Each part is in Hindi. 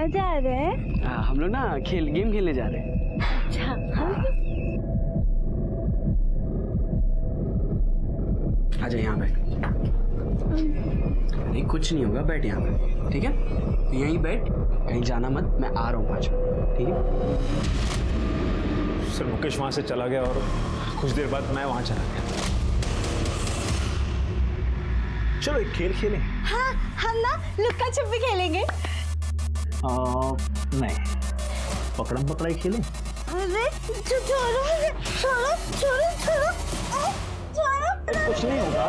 कहाँ जा रहे हैं? हम लोग ना गेम खेलने जा रहे हैं। अच्छा, आजा यहाँ बैठ। नहीं कुछ नहीं होगा, बैठ यहाँ पे, ठीक है? तो यहीं बैठ, कहीं जाना मत, मैं आ रहा हूँ 5 मिनट, ठीक है? सर मुकेश वहाँ से चला गया और कुछ देर बाद मैं वहाँ चला गया। चलो एक खेल खेलें। हाँ, हम ना लुक्का छुपी खेलेंगे। नहीं, पकड़म पकड़ाई खेलें। अरे छोड़ो छोड़ो छोड़ो छोड़ो छोड़ो, कुछ नहीं होगा।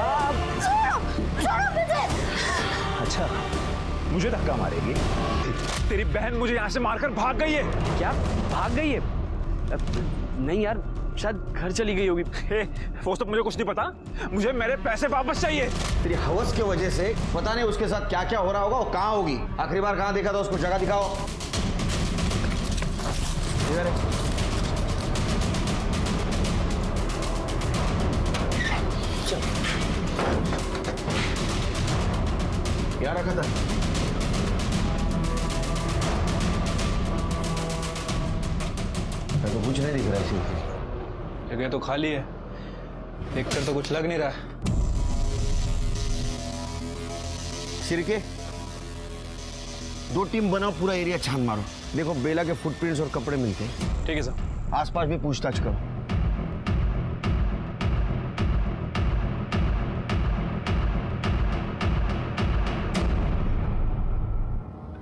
छोड़ो मुझे। अच्छा, मुझे धक्का मारेगी? तेरी बहन मुझे यहाँ से मारकर भाग गई है। क्या भाग गई है? नहीं यार, शायद घर चली गई होगी। वो सब मुझे कुछ नहीं पता, मुझे मेरे पैसे वापस चाहिए। तेरी हवस की वजह से पता नहीं उसके साथ क्या क्या हो रहा होगा और कहाँ होगी। आखिरी बार कहाँ देखा था उसको, जगह दिखाओ। इधर है। चल, क्या रखा था? तो कुछ नहीं दिख रहा है। जगह तो खाली है, देखकर तो कुछ लग नहीं रहा है। सिरके, 2 टीम बनाओ, पूरा एरिया छान मारो। देखो बेला के फुटप्रिंट्स और कपड़े मिलते हैं। ठीक है सर। आसपास भी पूछताछ करो।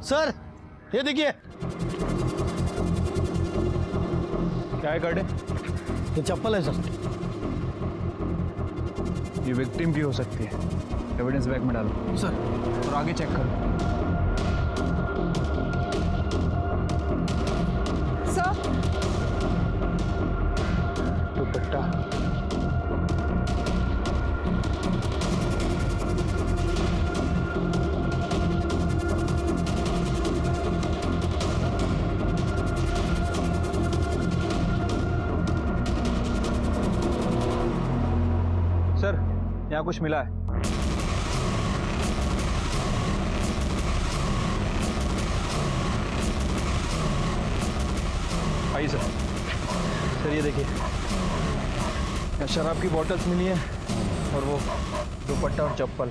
सर ये देखिए। क्या है गार्डे? ये चप्पल है सर। ये विक्टिम की हो सकती है, एविडेंस बैग में डालो। सर और आगे चेक करो। सर, दुपट्टा, सर यहाँ कुछ मिला है। आइए सर। सर ये देखिए, यहाँ शराब की बॉटल्स मिली है और वो दुपट्टा और चप्पल।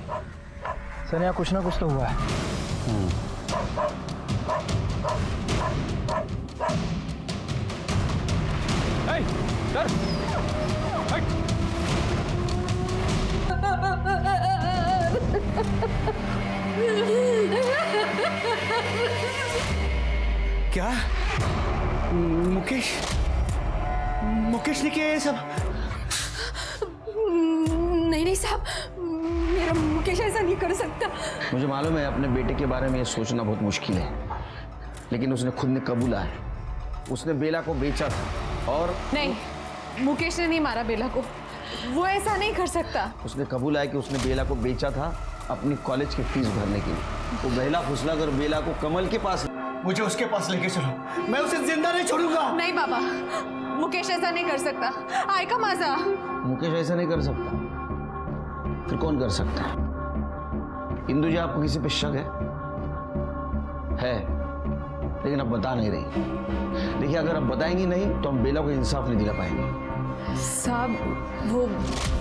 सर यहाँ कुछ ना कुछ तो हुआ है। सर, क्या? मुकेश ने किया ये सब? नहीं साहब, मेरा मुकेश ऐसा नहीं कर सकता। मुझे मालूम है अपने बेटे के बारे में ये सोचना बहुत मुश्किल है, लेकिन उसने खुद ने कबूला है, उसने बेला को बेचा था। और नहीं, मुकेश ने नहीं मारा बेला को, वो ऐसा नहीं कर सकता। उसने कबूला है कि उसने बेला को बेचा था अपनी कॉलेज की फीस भरने के लिए। वो बहला फुसला कर बेला को कमल के पास, मुझे उसके पास लेके चलो, मैं उसे जिंदा नहीं छोड़ूंगा। नहीं बाबा, मुकेश ऐसा नहीं कर सकता। आय का मजा। मुकेश ऐसा नहीं कर सकता, फिर कौन कर सकता है? इंदु जी, आपको किसी पे शक है? लेकिन अब बता नहीं रही। देखिए, अगर अब बताएंगी नहीं तो हम बेला को इंसाफ नहीं दिला पाएंगे। साहब,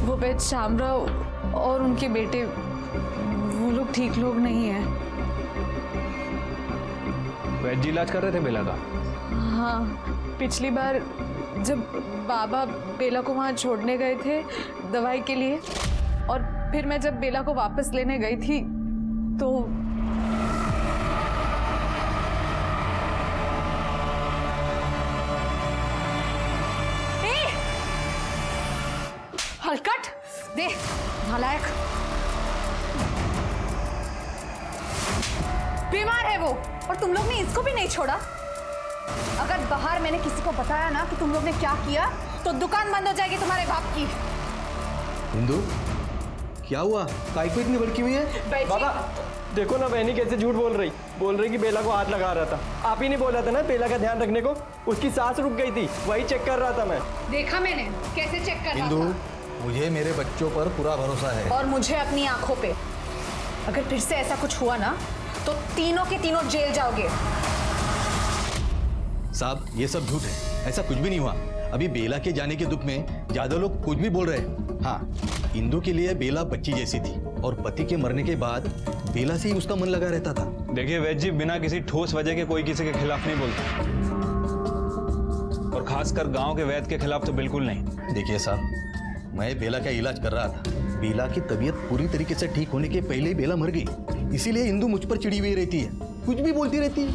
वो बेच शामराव और उनके बेटे, वो लोग ठीक लोग नहीं हैं। वैद्य इलाज कर रहे थे बेला का? हाँ, पिछली बार जब बाबा बेला को वहाँ छोड़ने गए थे दवाई के लिए, और फिर मैं जब बेला को वापस लेने गई थी तो हलकट दे नालायक। बीमार है वो, और तुम लोग ने इसको भी नहीं छोड़ा। अगर बाहर मैंने किसी को बताया ना कि तुम लोग ने क्या किया तो दुकान बंद हो जाएगी तुम्हारे बाप की। इंदु, क्या हुआ? काई को इतनी भड़की हुई है? बाबा देखो ना बहनी कैसे झूठ बोल रही कि बेला को हाथ लगा रहा था। आप ही ने बोला था ना बेला का ध्यान रखने को। उसकी सांस रुक गई थी, वही चेक कर रहा था मैं। देखा मैंने कैसे चेक कर रहा इंदु, था। मुझे मेरे बच्चों पर पूरा भरोसा है। और मुझे अपनी आंखों पे। अगर फिर से ऐसा कुछ हुआ ना तो तीनों के तीनों जेल जाओगे। साहब ये सब झूठ है, ऐसा कुछ भी नहीं हुआ। अभी बेला के जाने के दुख में ज्यादा लोग कुछ भी बोल रहे हैं। हाँ, इंदु के लिए बेला बच्ची जैसी थी और पति के मरने के बाद बेला से ही उसका मन लगा रहता था। देखिए वैद्य जी, बिना किसी ठोस वजह के कोई किसी के खिलाफ नहीं बोलता, और खासकर गांव के वैद्य के खिलाफ तो बिल्कुल नहीं। देखिए साहब, मैं बेला का इलाज कर रहा था। बेला की तबीयत पूरी तरीके से ठीक होने के पहले ही बेला मर गई, इसीलिए इंदु मुझ पर चिड़ी हुई रहती है, कुछ भी बोलती रहती है।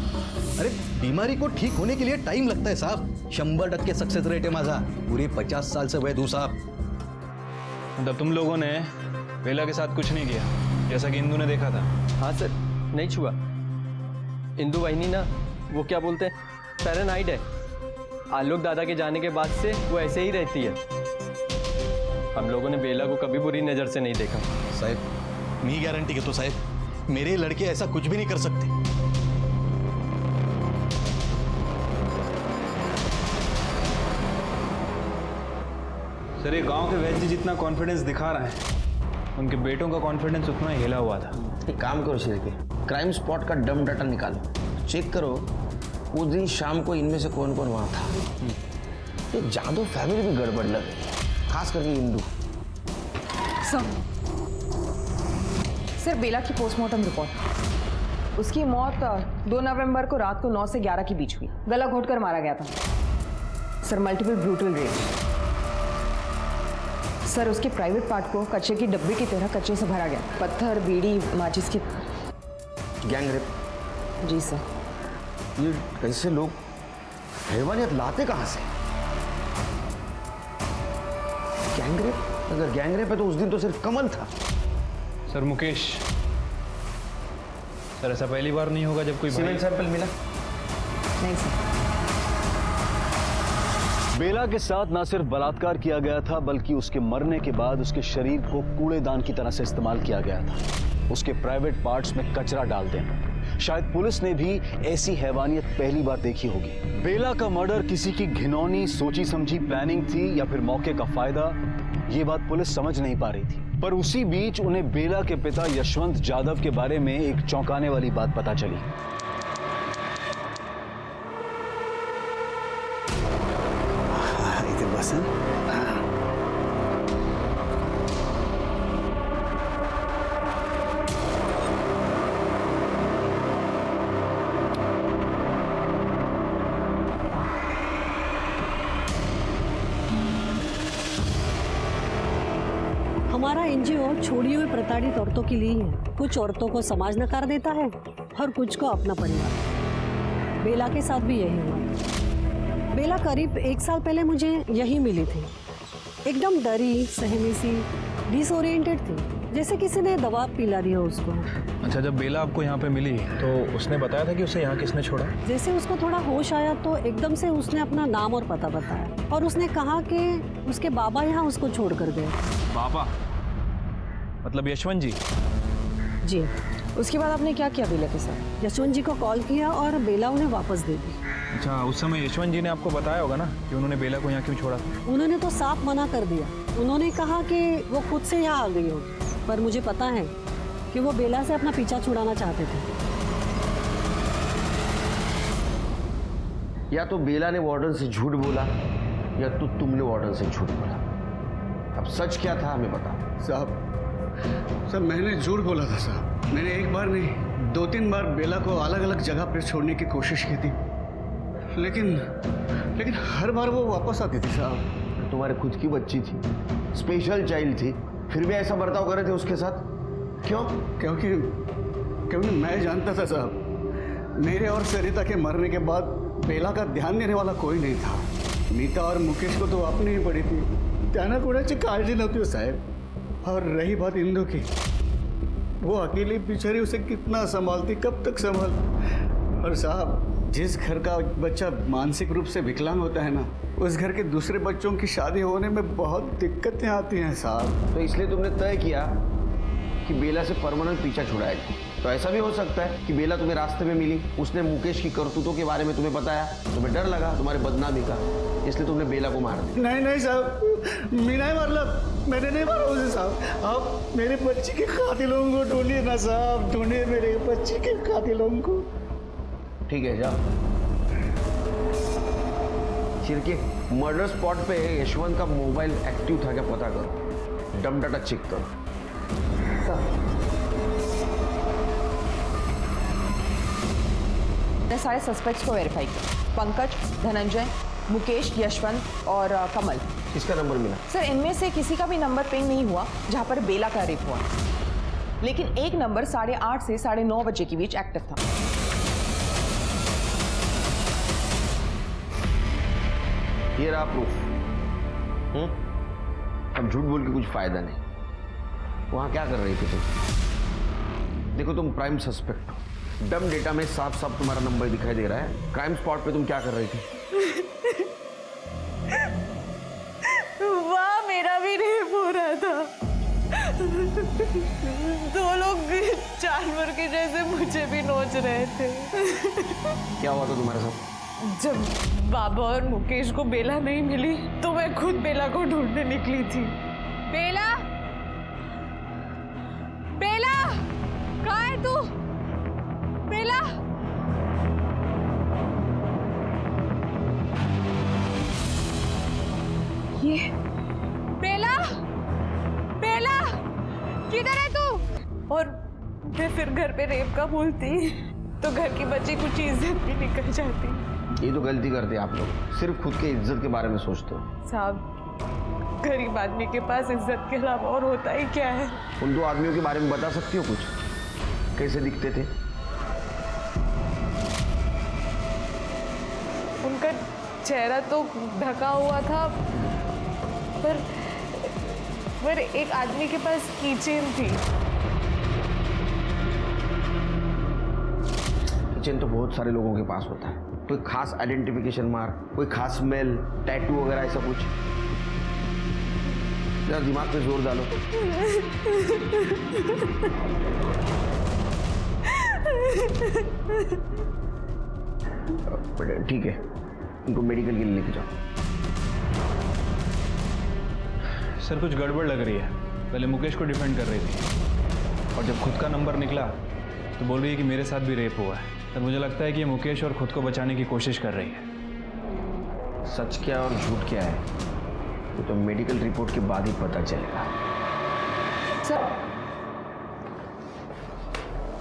अरे बीमारी को ठीक होने के लिए टाइम लगता है साहब। 100% सक्सेस रेट है माझा, पूरे 50 साल से वैद्य हूं साहब। मतलब तुम लोगों ने बेला के साथ कुछ नहीं किया, जैसा कि इंदु ने देखा था? हाँ सर, नहीं छुआ। इंदु वहीनी ना, वो क्या बोलते हैं, पैरानाइड है। आलोक दादा के जाने के बाद से वो ऐसे ही रहती है। हम लोगों ने बेला को कभी बुरी नज़र से नहीं देखा। साहब मैं गारंटी के तो साहब मेरे लड़के ऐसा कुछ भी नहीं कर सकते। सर ये गांव के वैद्य जी जितना कॉन्फिडेंस दिखा रहे हैं, उनके बेटों का कॉन्फिडेंस उतना ही हिला हुआ था। एक काम करो शिरके, क्राइम स्पॉट का डम डाटा निकालो, चेक करो उस दिन शाम को इनमें से कौन कौन वहाँ था। ये जादव फैमिली भी गड़बड़ लग रही है, खास करके इंदु। सर बेला की पोस्टमार्टम रिपोर्ट। उसकी मौत 2 नवंबर को रात को 9 से 11 के बीच हुई। गला घोटकर मारा गया था sir, multiple brutal rape. Sir उसके प्राइवेट पार्ट को कच्चे की डब्बे की तरह कच्चे से भरा गया, पत्थर, बीड़ी, माचिस के। Gang rape? जी सर। ये कैसे लोग हैवानियत लाते कहाँ से? Gang rape? अगर गैंग रेप है तो उस दिन तो सिर्फ कमल था। सर मुकेश, सर ऐसा पहली बार नहीं होगा जब कोई सीमेंट सैंपल मिला? नहीं सर। बेला के साथ न सिर्फ बलात्कार किया गया था, बल्कि उसके मरने के बाद उसके शरीर को कूड़ेदान की तरह से इस्तेमाल किया गया था। उसके प्राइवेट पार्ट्स में कचरा डाल देना। शायद पुलिस ने भी ऐसी हैवानियत पहली बार देखी होगी। बेला का मर्डर किसी की घिनौनी सोची समझी प्लानिंग थी या फिर मौके का फायदा, ये बात पुलिस समझ नहीं पा रही थी। पर उसी बीच उन्हें बेला के पिता यशवंत जाधव के बारे में एक चौंकाने वाली बात पता चली। हमारा एनजीओ छोड़ी हुई प्रताड़ित औरतों के लिए है। कुछ औरतों को समाज नकार देता है और कुछ को अपना परिवार। बेला के साथ भी यही हुआ। बेला करीब 1 साल पहले मुझे यही मिली थी। एकदम डरी, सहमी सी, डिसओरिएंटेड थी, जैसे किसी ने दवा पिला दी हो उसको। अच्छा, जब बेला आपको यहाँ पे मिली तो उसने बताया था कि उसे यहाँ किसने छोड़ा? जैसे उसको थोड़ा होश आया तो एकदम से उसने अपना नाम और पता बताया और उसने कहा कि उसके बाबा यहाँ उसको छोड़ कर गए। बाबा मतलब यशवंत जी? जी। उसके बाद आपने क्या किया बेला के साथ? यशवंत जी को कॉल किया और बेला उन्हें वापस दे दी। अच्छा, उस समय यशवंत जी ने आपको बताया होगा ना कि उन्होंने बेला को यहाँ क्यों छोड़ा था? उन्होंने तो साफ मना कर दिया। उन्होंने कहा कि वो खुद से यहाँ आ गई होगी, पर मुझे पता है कि वो बेला से अपना पीछा छुड़ाना चाहते थे। या तो बेला ने वार्डन से झूठ बोला या तो तुमने वार्डन से झूठ बोला। अब सच क्या था हमें बताओ। साहब मैंने झूठ बोला था साहब। मैंने एक बार नहीं 2-3 बार बेला को अलग अलग जगह पर छोड़ने की कोशिश की थी, लेकिन हर बार वो वापस आती थी साहब। तुम्हारे खुद की बच्ची थी, स्पेशल चाइल्ड थी, फिर भी ऐसा बर्ताव कर रहे थे उसके साथ क्यों? क्योंकि मैं जानता था साहब, मेरे और सरिता के मरने के बाद बेला का ध्यान देने वाला कोई नहीं था। मीता और मुकेश को तो अपनी ही पड़ी थी, त्याना कोणाची काळजी नव्हती हो साहेब। और रही बात इंदु की, वो अकेली बेचारी उसे कितना संभालती, कब तक संभाल। और साहब जिस घर का बच्चा मानसिक रूप से विकलांग होता है ना, उस घर के दूसरे बच्चों की शादी होने में बहुत दिक्कतें आती हैं साहब। तो इसलिए तुमने तय किया कि बेला से परमानेंट पीछा छुड़ाएगा। तो ऐसा भी हो सकता है कि बेला तुम्हें रास्ते में मिली, उसने मुकेश की करतूतों के बारे में तुम्हें बताया, तुम्हें डर लगा तुम्हारे बदनामी का, इसलिए तुमने बेला को मार दिया। नहीं साहब, मैं नहीं मारला, मैंने नहीं मारा उसे साहब। आप मेरे बच्ची के कातिलों को ढूंढिए ना साहब, ढूंढिए मेरे बच्ची के कातिलों को। ठीक है जाओ। चिरके मर्डर स्पॉट पे यशवंत का मोबाइल एक्टिव था क्या पता करो, डम डाटा चेक करो। मैंने सारे सस्पेक्ट्स को वेरीफाई किया, पंकज, धनंजय, मुकेश, यशवंत और कमल। किसका नंबर मिला? सर इनमें से किसी का भी नंबर पिंग नहीं हुआ जहां पर बेला का रेप हुआ, लेकिन एक नंबर 8:30 से 9:30 बजे के बीच एक्टिव था। ये रहा प्रूफ। अब झूठ बोल के कुछ फायदा नहीं। वहां क्या कर रही थी तुम? देखो तुम प्राइम सस्पेक्ट हो, डम डेटा में साफ साफ तुम्हारा नंबर दिखाई दे रहा है। क्राइम स्पॉट पे तुम क्या कर रही थी? वाह, मेरा भी रेप हो रहा था। दो लोग जानवर के जैसे मुझे भी नोच रहे थे। क्या हुआ था तुम्हारे साथ? जब बाबा और मुकेश को बेला नहीं मिली तो मैं खुद बेला को ढूंढने निकली थी। बेला, बेला, कहाँ है तू? बेला, ये बेला, बेला, किधर है तू? और मैं फिर घर पे रेप का बोलती तो घर की बची कुछ इज्जत भी निकल जाती। ये तो गलती करते आप लोग, सिर्फ खुद के इज्जत के बारे में सोचते हो। साहब, गरीब आदमी के पास इज्जत के अलावा और होता ही क्या है? उन दो आदमियों के बारे में बता सकती हो कुछ? कैसे दिखते थे? उनका चेहरा तो ढका हुआ था, पर एक आदमी के पास कीचेन थी। कीचेन तो बहुत सारे लोगों के पास होता है। कोई खास आइडेंटिफिकेशन मार्क, कोई खास स्मेल, टैटू वगैरह ऐसा कुछ? जरा दिमाग पे जोर डालो। ठीक है, उनको मेडिकल के लिए लेके जाओ। सर कुछ गड़बड़ लग रही है। पहले मुकेश को डिफेंड कर रही थी और जब खुद का नंबर निकला तो बोल रही है कि मेरे साथ भी रेप हुआ है। तो मुझे लगता है कि ये मुकेश और खुद को बचाने की कोशिश कर रही है। सच क्या और झूठ क्या है वो तो मेडिकल रिपोर्ट के बाद ही पता चलेगा।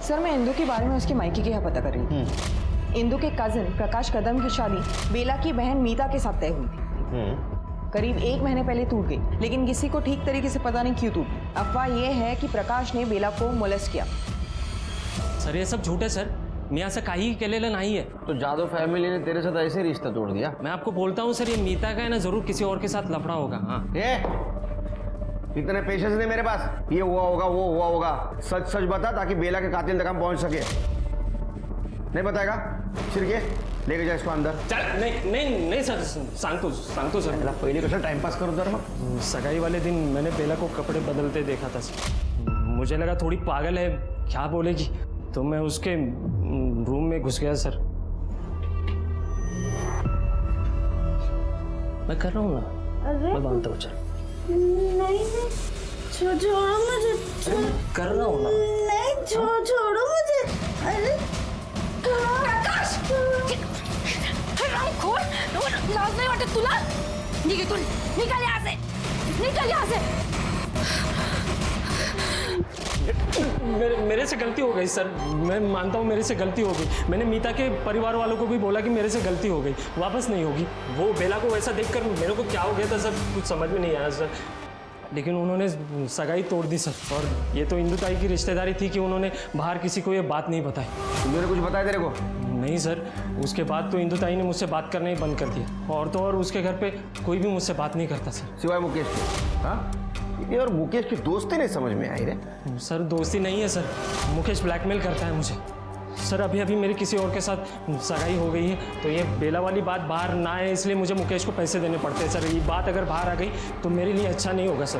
सर मैं इंदू के बारे में उसके मायके के यहाँ पता कर रही थी। इंदू के कजिन प्रकाश कदम की शादी बेला की बहन मीता के साथ तय हुई थी। करीब 1 महीने पहले टूट गई, लेकिन किसी को ठीक तरीके से पता नहीं क्यों टूटी। अफवाह यह है कि प्रकाश ने बेला को मोलेस्ट किया। सर ये सब झूठ है सर, मी असं काही केलेलं नाही है। तो जादव फैमिली ने तेरे साथ ऐसे रिश्ता तोड़ दिया? मैं आपको बोलता हूँ सर, ये मीता का है ना, जरूर किसी और के साथ लफड़ा होगा। हाँ, इतने पेशेंस नहीं मेरे पास। ये हुआ होगा, वो हुआ होगा। सच सच बता ताकि बेला के कातिल तक हम पहुंच सके। नहीं बताएगा? छिरके लेके जा इसको अंदर। चल, नहीं सर, सांगतो सर। पहले कसं टाइमपास करो जरा मग। सगाई वाले दिन मैंने बेला को कपड़े बदलते देखा था सर। मुझे लगा थोड़ी पागल है, क्या बोलेगी, तो मैं उसके रूम में घुस गया सर। मैं कर रहा हूँ ना, मैं बांधता हूँ। चल नहीं छोड़ो मुझे। कर रहा हूँ ना। नहीं छोड़ो मुझे। अरे प्रकाश, खोल, लाज नहीं वाटत तुला? निकल यहाँ से, निकल यहाँ से। मेरे से गलती हो गई सर, मैं मानता हूँ मेरे से गलती हो गई। मैंने मीता के परिवार वालों को भी बोला कि मेरे से गलती हो गई, वापस नहीं होगी। वो बेला को वैसा देखकर मेरे को क्या हो गया था सर, कुछ समझ में नहीं आया सर। लेकिन उन्होंने सगाई तोड़ दी सर। और ये तो इंदु ताई की रिश्तेदारी थी कि उन्होंने बाहर किसी को ये बात नहीं बताई। तुमने कुछ बताया तेरे को? नहीं सर, उसके बाद तो इंदु ताई ने मुझसे बात करना ही बंद कर दिया। और तो और उसके घर पे कोई भी मुझसे बात नहीं करता सर, सिवाय मुकेश के। हाँ, ये और मुकेश की दोस्ती नहीं समझ में आई रे। सर दोस्ती नहीं है सर, मुकेश ब्लैकमेल करता है मुझे सर। अभी मेरी किसी और के साथ सगाई हो गई है, तो ये बेला वाली बात बाहर ना आए इसलिए मुझे मुकेश को पैसे देने पड़ते हैं सर। ये बात अगर बाहर आ गई तो मेरे लिए अच्छा नहीं होगा सर।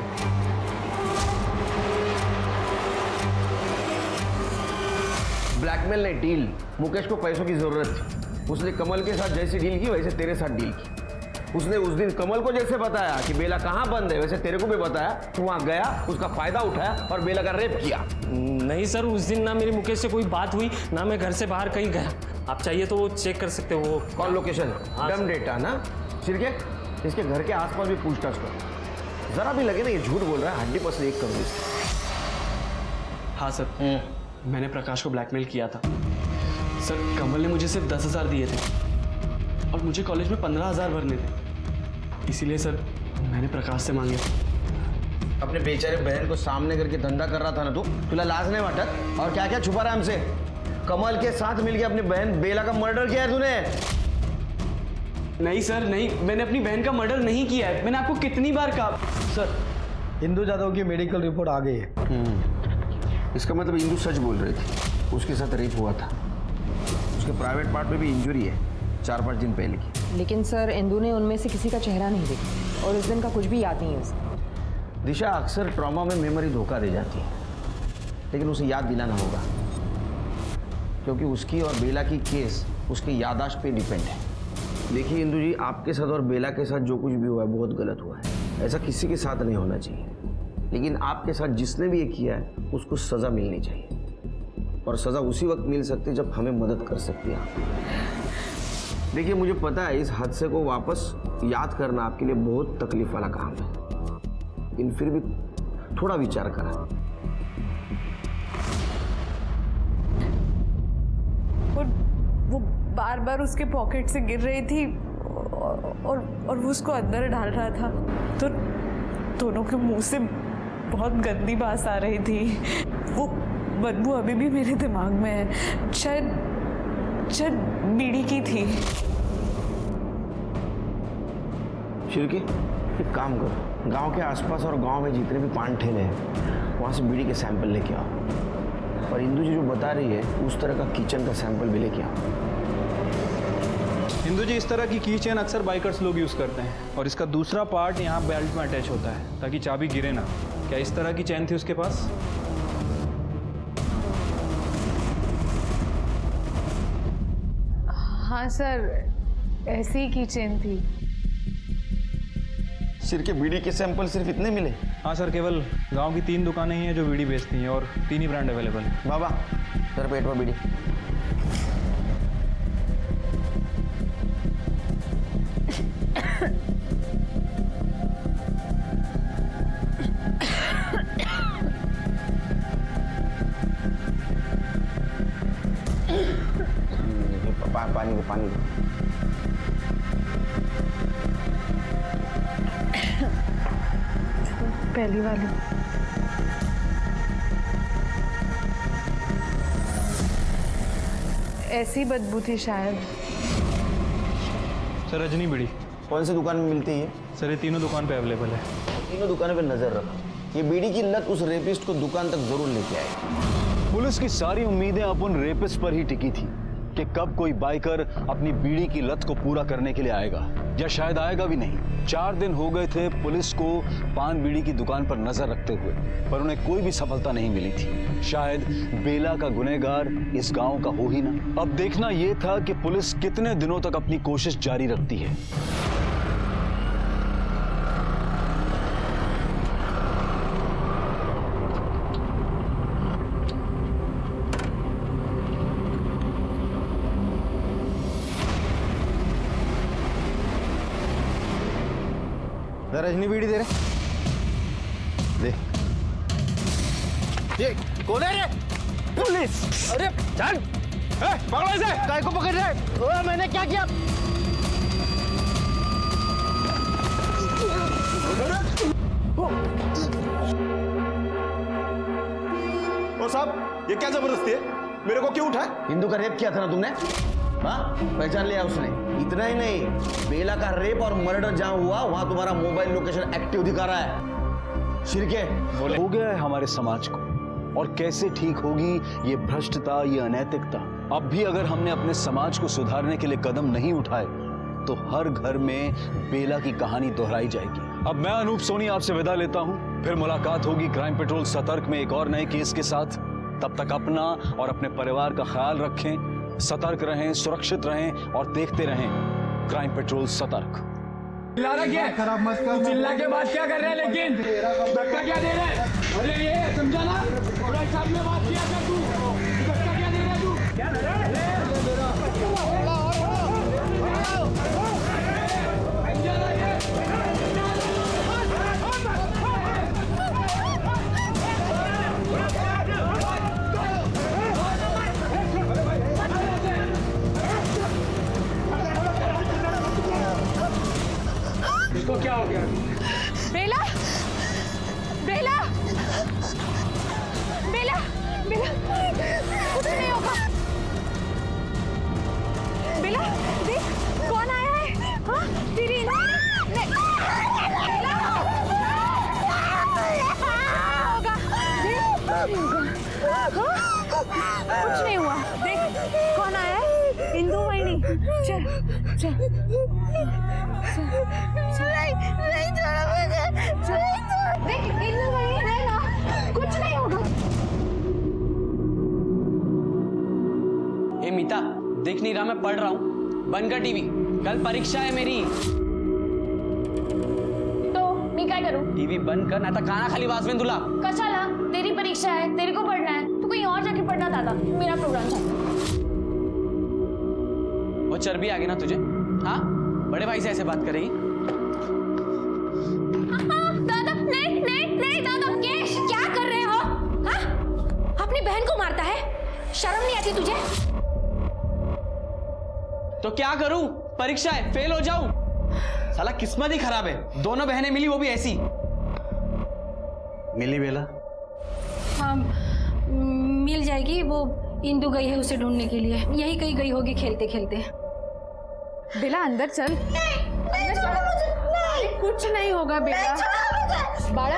ब्लैकमेल नहीं, डील। मुकेश को पैसों की जरूरत थी। उसने कमल के साथ जैसी डील की वैसे तेरे साथ डील की। उसने उस दिन कमल को जैसे बताया कि बेला कहाँ बंद है, वैसे तेरे को भी बताया। तू वहां गया, उसका फायदा उठाया और बेला का रेप किया। नहीं सर, उस दिन ना मेरी मुकेश से कोई बात हुई, ना मैं घर से बाहर कहीं गया। आप चाहिए तो वो चेक कर सकते हो। कॉल लोकेशन, डम डेटा ना। शिरके, इसके घर के आसपास भी पूछताछ करो, जरा भी लगे ना ये झूठ बोल रहा है 100% एक करो इसको। हाँ सर, मैंने प्रकाश को ब्लैकमेल किया था सर। कमल ने मुझे सिर्फ 10,000 दिए थे और मुझे कॉलेज में 15,000 भरने थे, इसीलिए सर मैंने प्रकाश से मांगे थे। अपने बेचारे बहन को सामने करके धंधा कर रहा था ना तू, तुला लाज नहीं वाटत? और क्या क्या छुपा रहा है हमसे? कमल के साथ मिलके अपनी बहन बेला का मर्डर किया है तूने? नहीं सर नहीं, मैंने अपनी बहन का मर्डर नहीं किया है। मैंने आपको कितनी बार कहा। सर इंदु जाधव की मेडिकल रिपोर्ट आ गई है। इसका मतलब इंदु सच बोल रही थी, उसके साथ रेप हुआ था, उसके प्राइवेट पार्ट में भी इंजरी है 4-5 दिन पहले की। लेकिन सर इंदु ने उनमें से किसी का चेहरा नहीं देखा और उस दिन का कुछ भी याद नहीं है उसे। दिशा, अक्सर ट्रॉमा में मेमोरी धोखा दे जाती है, लेकिन उसे याद दिलाना होगा, क्योंकि उसकी और बेला की केस उसके याददाश्त पे डिपेंड है। देखिए इंदु जी, आपके साथ और बेला के साथ जो कुछ भी हुआ है बहुत गलत हुआ है, ऐसा किसी के साथ नहीं होना चाहिए। लेकिन आपके साथ जिसने भी ये किया है उसको सज़ा मिलनी चाहिए, और सज़ा उसी वक्त मिल सकती है जब हमें मदद कर सकती है आप। देखिए मुझे पता है इस हादसे को वापस याद करना आपके लिए बहुत तकलीफ वाला काम है, लेकिन फिर भी थोड़ा विचार करा। वो बार बार उसके पॉकेट से गिर रही थी और वो उसको अंदर डाल रहा था, तो दोनों के मुंह से बहुत गंदी बात आ रही थी। वो बदबू अभी भी मेरे दिमाग में है, शायद बीड़ी की थी। शिरके, एक काम करो, गांव के आसपास और गांव में जितने भी पान ठेले हैं वहाँ से बीड़ी के सैंपल लेके आओ, और इंदु जी जो बता रही है उस तरह का किचन का सैंपल भी लेके आओ। हिंदू जी, इस तरह की की चेन अक्सर बाइकर्स लोग यूज़ करते हैं, और इसका दूसरा पार्ट यहाँ बेल्ट में अटैच होता है ताकि चाबी गिरे ना। क्या इस तरह की चेन थी उसके पास? हाँ सर, ऐसी की चेन थी। सिर के बीड़ी के सैंपल सिर्फ इतने मिले? हाँ सर, केवल गांव की 3 दुकानें ही हैं जो बीड़ी बेचती हैं, और 3 ही ब्रांड अवेलेबल है। बाबा सर, पेट में बीड़ी। पानी दो, पानी दो। पहली वाली। ऐसी बदबू थी शायद। सर रजनी बीड़ी कौन सी दुकान में मिलती है? सर ये तीनों दुकान पे अवेलेबल है। तीनों दुकानों पे नजर रखो, ये बीड़ी की लत उस रेपिस्ट को दुकान तक जरूर लेके आएगी। पुलिस की सारी उम्मीदें अब उन रेपिस्ट पर ही टिकी थी कि कब कोई बाइकर अपनी बीड़ी की लत को पूरा करने के लिए आएगा, या शायद आएगा भी नहीं। 4 दिन हो गए थे पुलिस को पान बीड़ी की दुकान पर नजर रखते हुए, पर उन्हें कोई भी सफलता नहीं मिली थी। शायद बेला का गुनहगार इस गांव का हो ही ना। अब देखना यह था कि पुलिस कितने दिनों तक अपनी कोशिश जारी रखती है। रजनी बीड़ी दे रहे, दे। ये कौन है रे? पुलिस! अरे चल, पकड़ो इसे। काय को पकड़ रहे? मैंने क्या किया? ओ साहब, ये क्या जबरदस्ती है? मेरे को क्यों उठाए? हिंदू का रेप किया था ना तुमने? हाँ, पहचान लिया उसने। इतना ही नहीं, बेला का रेप और मर्डर जहां हुआ वहां तुम्हारा मोबाइल लोकेशन एक्टिव दिखा रहा है। शिरके, हो गया है हमारे समाज को, और कैसे ठीक होगी ये भ्रष्टता, ये अनैतिकता। अब भी अगर हमने अपने समाज को सुधारने के लिए कदम नहीं उठाए तो हर घर में बेला की कहानी दोहराई जाएगी। अब मैं अनूप सोनी आपसे विदा लेता हूं, फिर मुलाकात होगी क्राइम पेट्रोल सतर्क में एक और नए केस के साथ। तब तक अपना और अपने परिवार का ख्याल रखें, सतर्क रहें, सुरक्षित रहें और देखते रहें क्राइम पेट्रोल सतर्क। खराब मत कर। चिल्ला के बात क्या कर रहे हैं, लेकिन धक्का क्या दे रहे हैं? अरे ये समझा ना, और सामने बात किया कर तू, धक्का क्या दे रहा है तू? क्या दे रहा है? क्या हो गया? बेला बेला बेला बेला कुछ नहीं होगा। बेला देख कौन आया है। हाँ तेरी नहीं बेला होगा देख कुछ नहीं हुआ। देख कौन आया है। इंदु वाहिनी चल चल नहीं छोड़ा मुझे। देख इंदु वाहिनी है ना कुछ नहीं होगा। ए मीता देख नहीं रहा मैं पढ़ रहा हूँ। बंद कर टीवी, कल परीक्षा है मेरी। तो मी काय करूं? टीवी बंद कर, नाता काना खाली वाजवेन तुला। कशाला? तेरी परीक्षा है, तेरे को पढ़ना है, तू कहीं और जाके पढ़ना दादा। मेरा प्रोग्राम चल। वो चर्बी आ गई ना तुझे? हाँ बड़े भाई से ऐसे बात करेगी? दादा नहीं नहीं नहीं दादा केश क्या कर रहे हो? हाँ अपनी बहन को मारता है, शर्म नहीं आती तुझे? तो क्या करूं? परीक्षा है, फेल हो जाऊं? साला किस्मत ही खराब है। दोनों बहनें मिली, वो भी ऐसी। मिली बेला? हाँ मिल जाएगी। वो इंदु गई है उसे ढूंढने के लिए, यही कहीं गई होगी खेलते खेलते। बेला अंदर चल। अंदर चल। कुछ नहीं होगा बेला। बाड़ा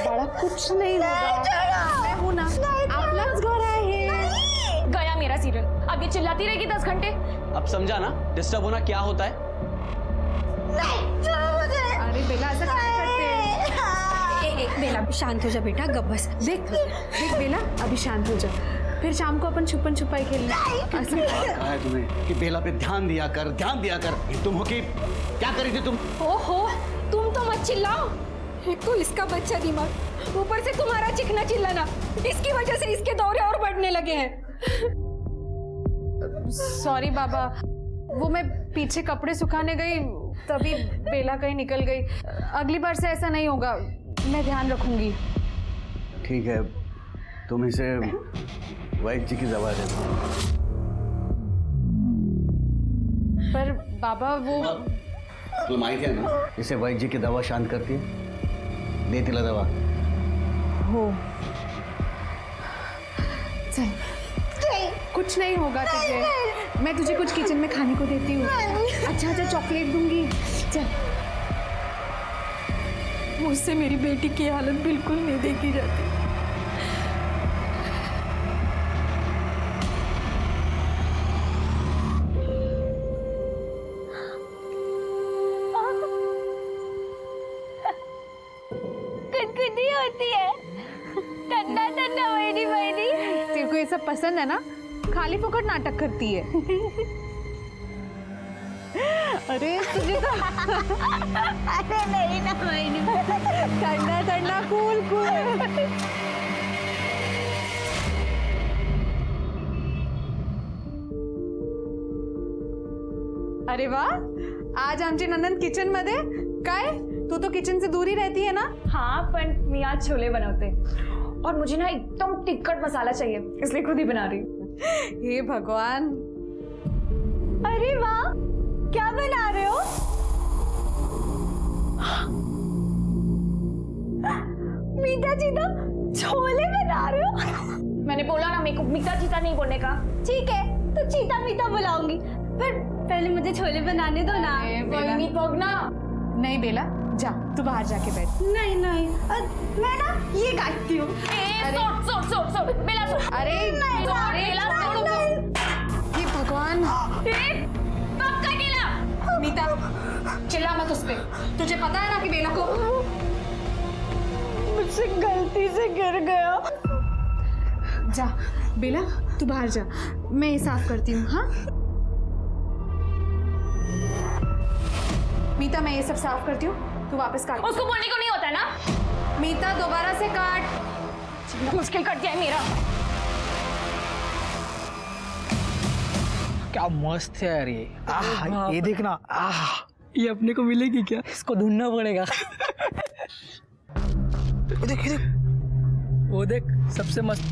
बाड़ा कुछ नहीं होगा। मैं हूं ना। आप लोग घर आए हैं। गया मेरा सीरियल। अब ये चिल्लाती रहेगी 10 घंटे। अब समझा ना डिस्टर्ब होना क्या होता है? अरे बेला ऐसा क्या करते हैं? बेला शांत हो जा बेटा, गप बस। देख देख बेला अभी शांत हो जा, फिर शाम को अपन छुपन छुपाई खेलना। ऐसा कहा है तुम्हें कि बेला पे ध्यान दिया कर, ध्यान दिया कर। तुम हो कि क्या करी थी तुम? ओहो तुम तो मत चिल्लाओ। एक तो इसका बच्चा दिमाग, ऊपर से तुम्हारा चिकना चिल्लाना, इसकी वजह से इसके दौरे और बढ़ने लगे हैं। सॉरी बाबा, वो मैं पीछे कपड़े सुखाने गई तभी बेला कहीं निकल गई। अगली बार से ऐसा नहीं होगा, मैं ध्यान रखूंगी। ठीक है, तुम इसे वैद्य जी की दवा दे दो। पर बाबा वो तुम माहित है ना, इसे वैद्य जी की दवा शांत करती है। दे तिला दवा। हो चल, कुछ नहीं होगा तुझे। मैं तुझे कुछ किचन में खाने को देती हूँ। अच्छा अच्छा चॉकलेट दूंगी। चल। मुझसे मेरी बेटी की हालत बिल्कुल नहीं देखी जाती। कटकटी होती है, ठंडा ठंडा वही वही। तेरे को ये सब पसंद है ना? खाली फोकट नाटक करती है। अरे तुझे तो अरे नहीं ना वही ठंडा ठंडा कूल कूल। अरे वाह, आज आमची ननंद किचन मध्ये काय? तू तो किचन से दूर ही रहती है ना? हाँ पर मैं आज छोले बनाते और मुझे ना एकदम तिक्कट मसाला चाहिए, इसलिए खुद ही बना रही हूँ। हे भगवान। अरे वाह, क्या बना रहे हो? मीठा चीता छोले बना रहे हो? मैंने बोला ना मेरे को मीठा चीता नहीं बोलने का। ठीक है तो चीता मीठा बुलाऊंगी, पर पहले मुझे छोले बनाने दो ना। कोई नहीं भोगना। नहीं बेला, जा तू बाहर जाके बैठ। नहीं नहीं मैं ना ये काटती हूँ। बेला सोट। अरे बेला सोट। हे भगवान। पक्का केला। मीता चिल्ला मत उस पे। तुझे पता है ना कि बेला को मुझसे गलती से गिर गया। जा बेला तू बाहर जा, मैं ये साफ करती हूँ। हाँ मीता मैं ये सब साफ करती हूँ, तू वापस काट। उसको बोलने को नहीं होता है ना। मीता दोबारा से काट। मुश्किल कट गया मेरा। क्या मस्त है यार ये। ये देखना। ये अपने को मिलेगी क्या? इसको ढूंढना पड़ेगा। देख वो देख सबसे मस्त।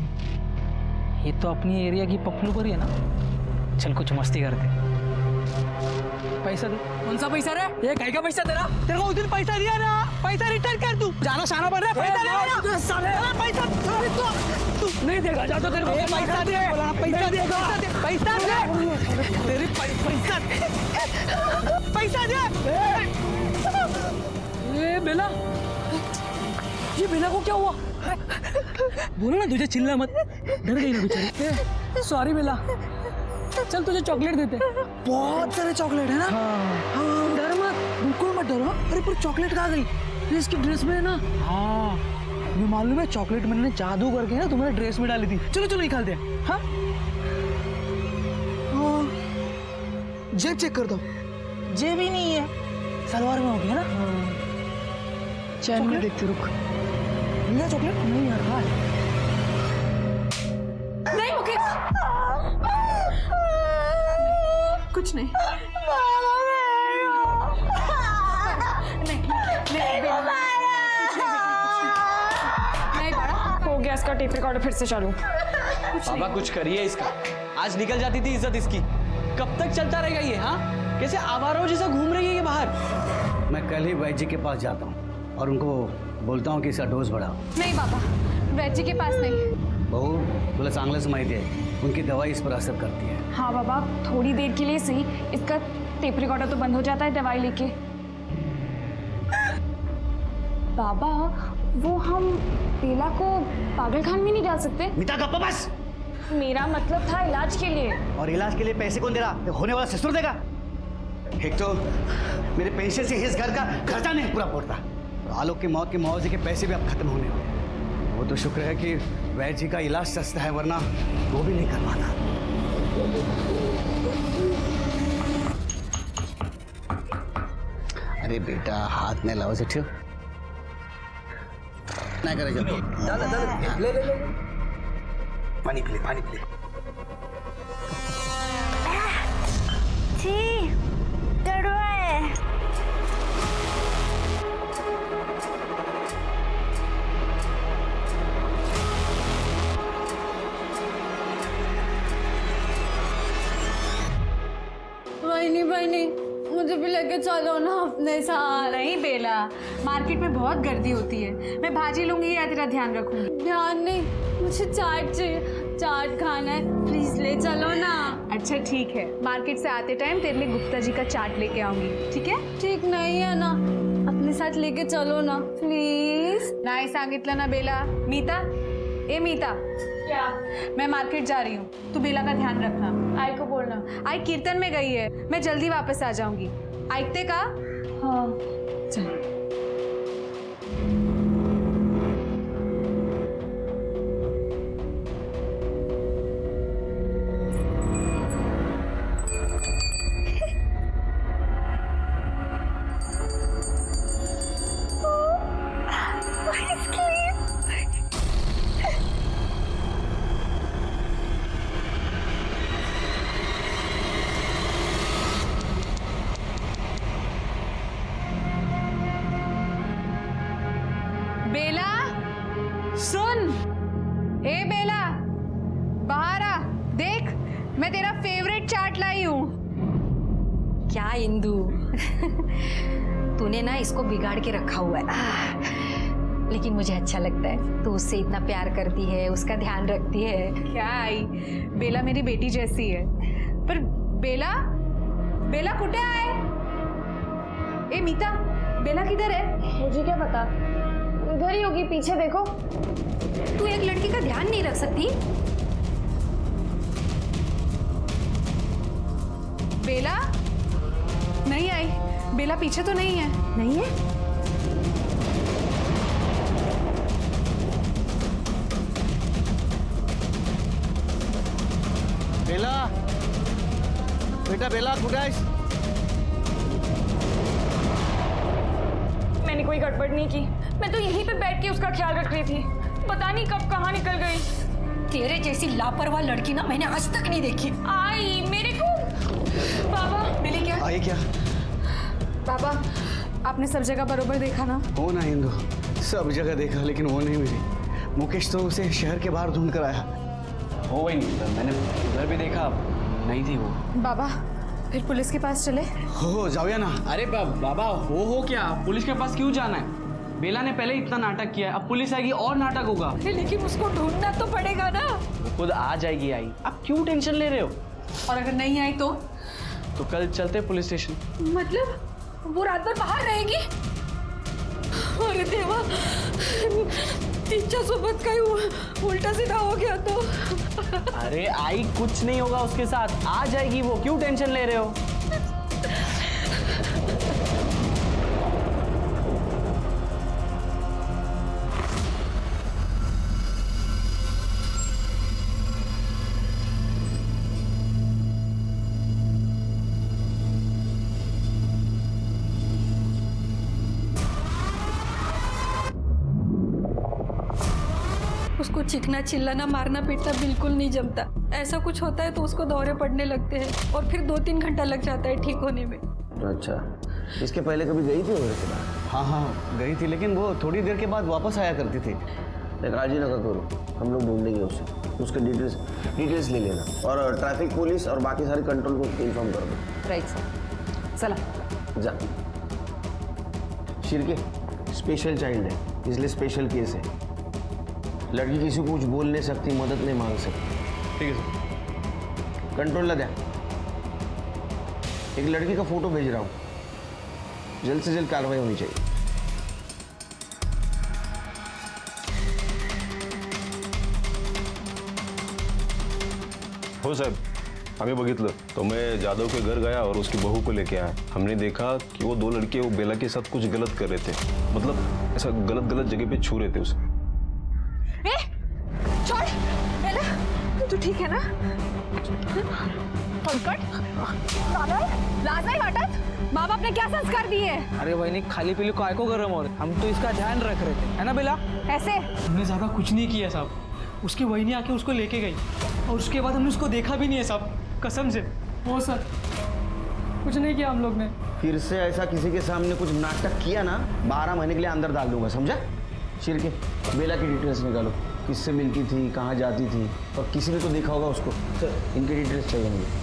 ये तो अपनी एरिया की पप्पू पर ही है ना। चल कुछ मस्ती करते। पैसा दे। कौन सा पैसा रे? ये काय का पैसा तेरा? तेरे को उस दिन पैसा दिया ना, पैसा रिटर्न कर तू। जाना शाना बन रहा है, पैसा ले ना। साले पैसा तू नहीं देगा, जा तो तेरे को पैसा दे, पैसा दे, पैसा दे, तेरी पैसा दे। ये बेला, ये बेला को क्या हुआ? बोलो ना, तुझे चिल्ला मत, डर गई ना बेचारी। सॉरी बेला, चल तुझे चॉकलेट देते। बहुत सारे चॉकलेट है ना? हाँ, डर मत, बिल्कुल मत डरो। अरे पर चॉकलेट कहाँ गई? ये इसकी ड्रेस में है ना? हाँ, तुम्हें मालूम है चॉकलेट मैंने जादू करके ना तुम्हारे ड्रेस में डाली थी। चलो चलो निकालते हैं। हाँ, जेब चेक कर दो। जेब ही नहीं है, सलवार में हो गया ना? चैन में देखते रुक। मिला चॉकलेट? नहीं यार, हाँ नहीं मुकेश, कुछ नहीं। नहीं पड़ा, हो गया इसका टेप रिकॉर्डर फिर से चालू। बाबा कुछ करिए इसका, आज निकल जाती थी इज्जत इसकी, कब तक चलता रहेगा ये? हाँ, कैसे आवारों जैसा घूम रही है ये बाहर। मैं कल ही वैद्य जी के पास जाता हूँ और उनको बोलता हूँ कि इसका डोज बढ़ाओ। नहीं बाबा, वैद्य जी के पास नहीं। बहू तुला चांगलंच माहिती आहे, उनकी दवाई इस पर असर करती है। हाँ बाबा, थोड़ी देर के लिए सही, इसका टेप रिकॉर्डर तो बंद हो जाता है दवाई लेके। बाबा, वो हम बेला को पागलखान में नहीं डाल सकते? मीता गप्पा बस। मेरा मतलब था इलाज के लिए। और इलाज के लिए पैसे कौन दे रहा? होने वाला ससुर देगा। एक तो मेरे पैसे से इस घर का खर्चा नहीं पूरा पड़ता, आलोक की मौत के मुआवजे के पैसे भी अब खत्म होने वाले। वो तो शुक्र है कि वैद्य जी का इलाज सस्ता है, वरना वो भी नहीं कर पाता। अरे बेटा, हाथ नहीं लाओ से ठेव नहीं करे जाओ। ले ले ले पानी पी ले, पानी पी ले। छी, कड़वा है। बहनी, मुझे भी लेके चलो ना अपने साथ। नहीं बेला, मार्केट में बहुत गर्दी होती है, मैं भाजी लूंगी या तेरा ध्यान रखूंगी। ध्यान नहीं, मुझे चाट चाहिए, चाट खाना है, प्लीज ले चलो ना। अच्छा ठीक है, मार्केट से आते टाइम तेरे लिए गुप्ता जी का चाट लेके आऊंगी, ठीक है? ठीक नहीं है ना, अपने साथ लेके चलो ना प्लीज। नहीं सांगितलं ना बेला। मीता, ए मीता, क्या? मैं मार्केट जा रही हूँ, तू बेला का ध्यान रखना। आई को बोलना, आई कीर्तन में गई है, मैं जल्दी वापस आ जाऊंगी। ऐकते का? हाँ चल। बेला, सुन। ए बेला, बाहर आ, देख मैं तेरा फेवरेट चाट लाई हूँ। क्या इंदु, तूने ना इसको बिगाड़ के रखा हुआ है, लेकिन मुझे अच्छा लगता है। तू उससे इतना प्यार करती है, उसका ध्यान रखती है। क्या आई, बेला मेरी बेटी जैसी है। पर बेला, बेला कुटे आए? ए मीता, बेला किधर है? मुझे क्या पता, उधर ही होगी, पीछे देखो। तू एक लड़की का ध्यान नहीं रख सकती? बेला नहीं आई। बेला पीछे तो नहीं है? नहीं है। बेला, बेटा बेला कुठे आहेस? मैंने कोई गड़बड़ नहीं की, मैं तो यहीं पे बैठ के उसका ख्याल रख रही थी। पता नहीं कब कहाँ निकल गई। तेरे जैसी लापरवाह लड़की ना मैंने आज तक नहीं देखी। आई मेरे को। बाबा मिली क्या? आई क्या? बाबा, आपने सब जगह बरोबर देखा ना? हो ना इंदु, सब जगह देखा, लेकिन वो नहीं मिली। मुकेश तो उसे शहर के बाहर ढूंढ कर आया। हो वही नहीं, मैंने उधर भी देखा, नहीं थी वो। बाबा, फिर पुलिस के पास चले। हो जाऊया ना। अरे बाबा हो क्या, पुलिस के पास क्यों जाना है? बेला ने पहले इतना नाटक किया है, अब पुलिस आएगी और नाटक होगा। लेकिन उसको ढूंढना तो पड़ेगा ना। वो खुद आ जाएगी। आई आप क्यों टेंशन ले रहे हो? और अगर नहीं आई तो कल चलते पुलिस स्टेशन। मतलब वो रात भर बाहर रहेगी? अरे देवा, तीजा सोबत का ही उल्टा सीधा हो गया तो। अरे आई कुछ नहीं होगा उसके साथ, आ जाएगी वो, क्यों टेंशन ले रहे हो? उसको चिकना चिल्लाना मारना पीटना बिल्कुल नहीं जमता। ऐसा कुछ होता है तो उसको दौरे पड़ने लगते हैं और फिर 2-3 घंटा लग जाता है ठीक होने में। अच्छा, इसके पहले कभी गई थी मेरे से बाहर? हाँ गई थी, लेकिन वो थोड़ी देर के बाद वापस आया करती थी। राजी नका करो, हम लोग ढूंढेंगे उसे, उसके डिटेल्स ले लेना और ट्रैफिक पुलिस और बाकी सारे कंट्रोल को इन्फॉर्म कर दो। राइट सर, चला जा। शिरके स्पेशल चाइल्ड है, इसलिए स्पेशल केस है। लड़की किसी को कुछ बोल नहीं सकती, मदद नहीं मांग सकती। ठीक है सर। कंट्रोल लगा। एक लड़की का फोटो भेज रहा हूँ, जल्द से जल्द कार्रवाई होनी चाहिए। हो साहब, आम्ही बघितलं तो मैं जादव के घर गया और उसकी बहू को लेके आया। हमने देखा कि वो 2 लड़के वो बेला के साथ कुछ गलत कर रहे थे, मतलब ऐसा गलत जगह पे छू रहे थे उसे। ए, छोड़ बेला, तू ठीक है ना? लाज नहीं हटत? माँ बाप ने क्या संस्कार दिए? अरे वही नहीं, खाली पीली काय को गरम और हम तो इसका ध्यान रख रहे थे, है ना बेला? ऐसे हमने ज्यादा कुछ नहीं किया साहब। उसकी वही आके उसको लेके गई और उसके बाद हमने उसको देखा भी नहीं है साहब, कसम से। वो सर कुछ नहीं किया हम लोग ने। फिर से ऐसा किसी के सामने कुछ नाटक किया ना, 12 महीने के लिए अंदर डाल दूंगा, समझा? शिरके बेला की डिटेल्स निकालो, किससे मिलती थी, कहाँ जाती थी, और किसी ने तो देखा होगा उसको। इनके डिटेल्स चाहिए मुझे।